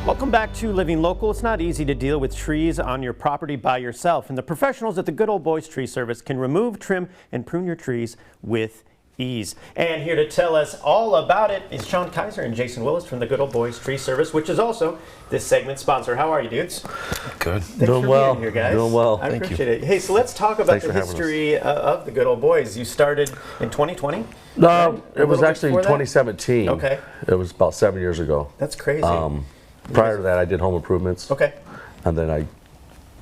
Welcome back to Living Local. It's not easy to deal with trees on your property by yourself, and the professionals at the Good Old Boys Tree Service can remove, trim, and prune your trees with ease. And here to tell us all about it is Sean Kiser and Jason Willis from the Good Old Boys Tree Service, which is also this segment's sponsor. How are you, dudes? Good. Thanks Doing for well. being here, guys. Doing well. I Thank appreciate it. Hey, so let's talk about Thanks the for having history of the Good Old Boys. You started in 2020? No, it was little actually before that? 2017. Okay. It was about 7 years ago. That's crazy. Prior to that, I did home improvements. Okay. And then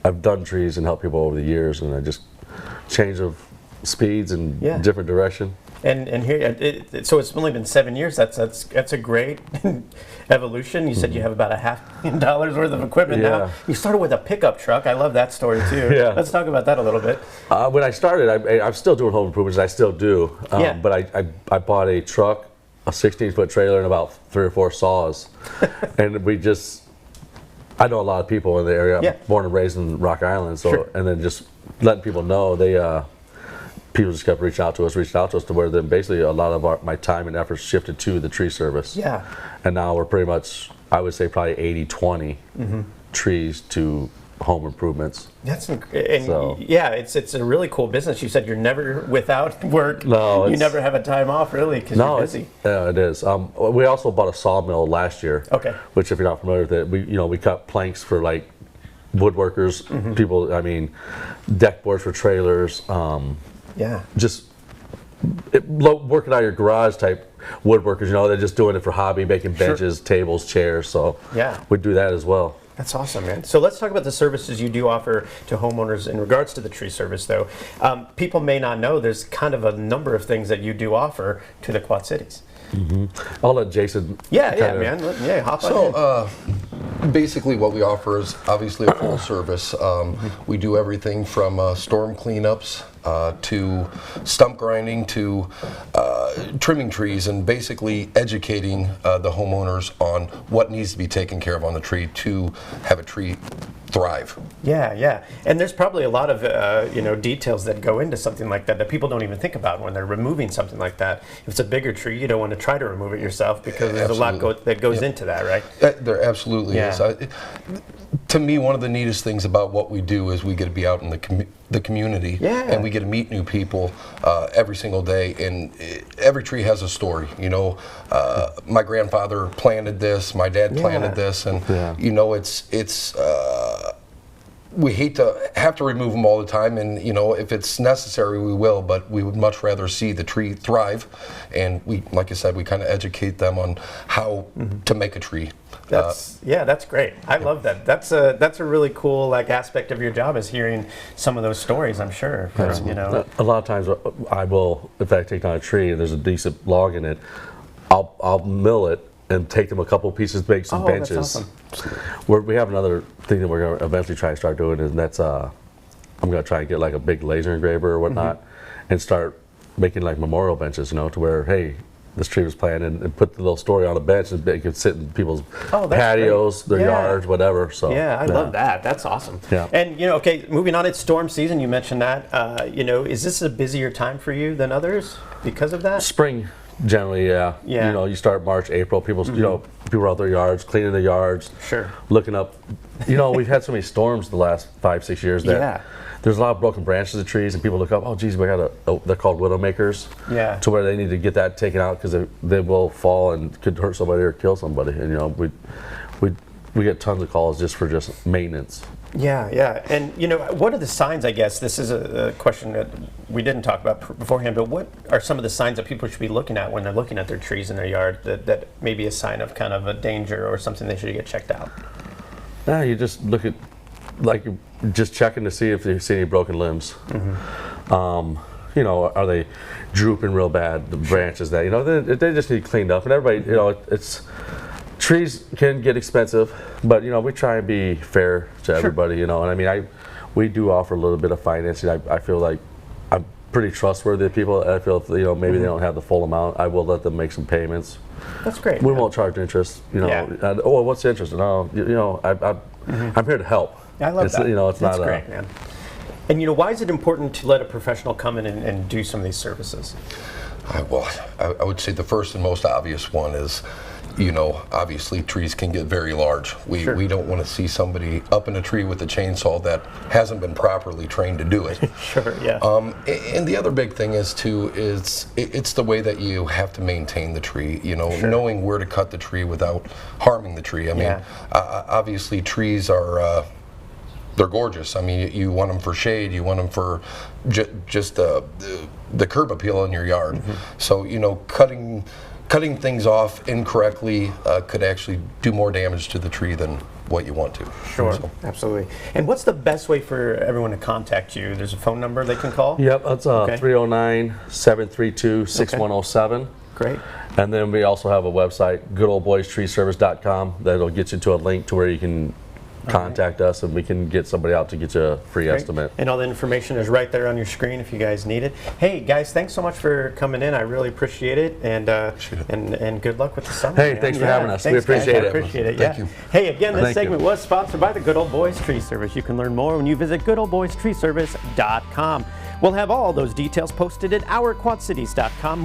I've done trees and helped people over the years, and I just change of speeds and Yeah. different direction. And here, so it's only been 7 years. That's a great evolution. You said you have about $500,000 worth of equipment now. Yeah. You started with a pickup truck. I love that story too. Yeah. Let's talk about that a little bit. When I started, I'm still doing home improvements. I still do. Yeah. But I bought a truck, a 16-foot trailer, and about 3 or 4 saws. And I know a lot of people in the area. Yeah. I'm born and raised in Rock Island. So, Sure. and then just letting people know, people just kept reaching out to us to where then basically a lot of my time and efforts shifted to the tree service. Yeah. And now we're pretty much, I would say probably 80-20 trees to home improvements. That's and So- yeah, it's a really cool business. You said you're never without work. No, you it's- never have a time off really because you're busy. Yeah, it is. We also bought a sawmill last year. Okay. Which, if you're not familiar with it, we cut planks for like woodworkers, people. I mean, deck boards for trailers. Yeah. Just working out of your garage type woodworkers. They're just doing it for hobby, making benches, tables, chairs. So Yeah. we do that as well. That's awesome, man. So let's talk about the services you do offer to homeowners in regards to the tree service, though. People may not know there's kind of a number of things that you do offer to the Quad Cities. I'll let Jason. Yeah, kinda- man. Hop on in. So basically what we offer is obviously a full service. We do everything from storm cleanups to stump grinding to trimming trees and basically educating the homeowners on what needs to be taken care of on the tree to have a tree thrive. Yeah. And there's probably a lot of details that go into something like that people don't even think about when they're removing something like that. If it's a bigger tree, you don't want to try to remove it yourself because there's a lot that goes into that, right? There absolutely is. To me, one of the neatest things about what we do is we get to be out in the community, and we get to meet new people every single day. And every tree has a story. My grandfather planted this, my dad planted this, and it's. We hate to have to remove them all the time, and if it's necessary, we will. But we would much rather see the tree thrive, and like I said, we kind of educate them on how to make a tree. That's great. I love that. That's a really cool aspect of your job is hearing some of those stories. I'm sure. A lot of times, I will, if I take down a tree and there's a decent log in it, I'll mill it and take them a couple pieces to make some benches. That's awesome. We have another thing that we're going to eventually try to start doing, and that's I'm going to try and get like a big laser engraver or whatnot, and start making like memorial benches, to where, hey, this tree was planted, and put the little story on a bench, and it can sit in people's patios, their yards, whatever. So I love that. That's awesome. Yeah. And okay, moving on, it's storm season. You mentioned that. Is this a busier time for you than others because of that? Spring. Generally, yeah. You start March, April. People, people are out their yards, cleaning their yards. Sure. Looking up. We've had so many storms the last 5-6 years that there's a lot of broken branches of trees, and people look up. Oh, geez, we got they're called widowmakers. Yeah. To where they need to get that taken out because they will fall and could hurt somebody or kill somebody. And we get tons of calls just for maintenance. Yeah. And what are the signs? I guess this is a question that we didn't talk about beforehand. But what are some of the signs that people should be looking at when they're looking at their trees in their yard that may be a sign of kind of a danger or something they should get checked out? You just look at just checking to see if you see any broken limbs. Are they drooping real bad? The branches that they just need cleaned up. And everybody, it's. Trees can get expensive, but we try and be fair to everybody, and I mean, we do offer a little bit of financing. I feel like I'm pretty trustworthy of people. I feel if maybe they don't have the full amount, I will let them make some payments. That's great. We won't charge interest. What's the interest? No, I'm here to help. I love that. It's That's not great, man. And why is it important to let a professional come in and do some of these services? I would say the first and most obvious one is, you know, obviously trees can get very large. We don't want to see somebody up in a tree with a chainsaw that hasn't been properly trained to do it. Sure, yeah. And the other big thing is too, it's the way that you have to maintain the tree, you know, knowing where to cut the tree without harming the tree. I mean, obviously trees are, they're gorgeous. I mean, you want them for shade, you want them for just the curb appeal in your yard. So, you know, cutting things off incorrectly could actually do more damage to the tree than what you want to. Sure, absolutely. And what's the best way for everyone to contact you? There's a phone number they can call? Yep, that's 309-732-6107. Great. And then we also have a website, goodoldboystreeservice.com, that'll get you to a link to where you can contact us and we can get somebody out to get you a free estimate. And all the information is right there on your screen if you guys need it. Hey guys, thanks so much for coming in. I really appreciate it, and good luck with the summer. Hey, thanks for having us. We appreciate it. Appreciate it. Thank you. Hey, again, this segment was sponsored by the Good Old Boys Tree Service. You can learn more when you visit goodoldboystreeservice.com. We'll have all those details posted at ourquadcities.com.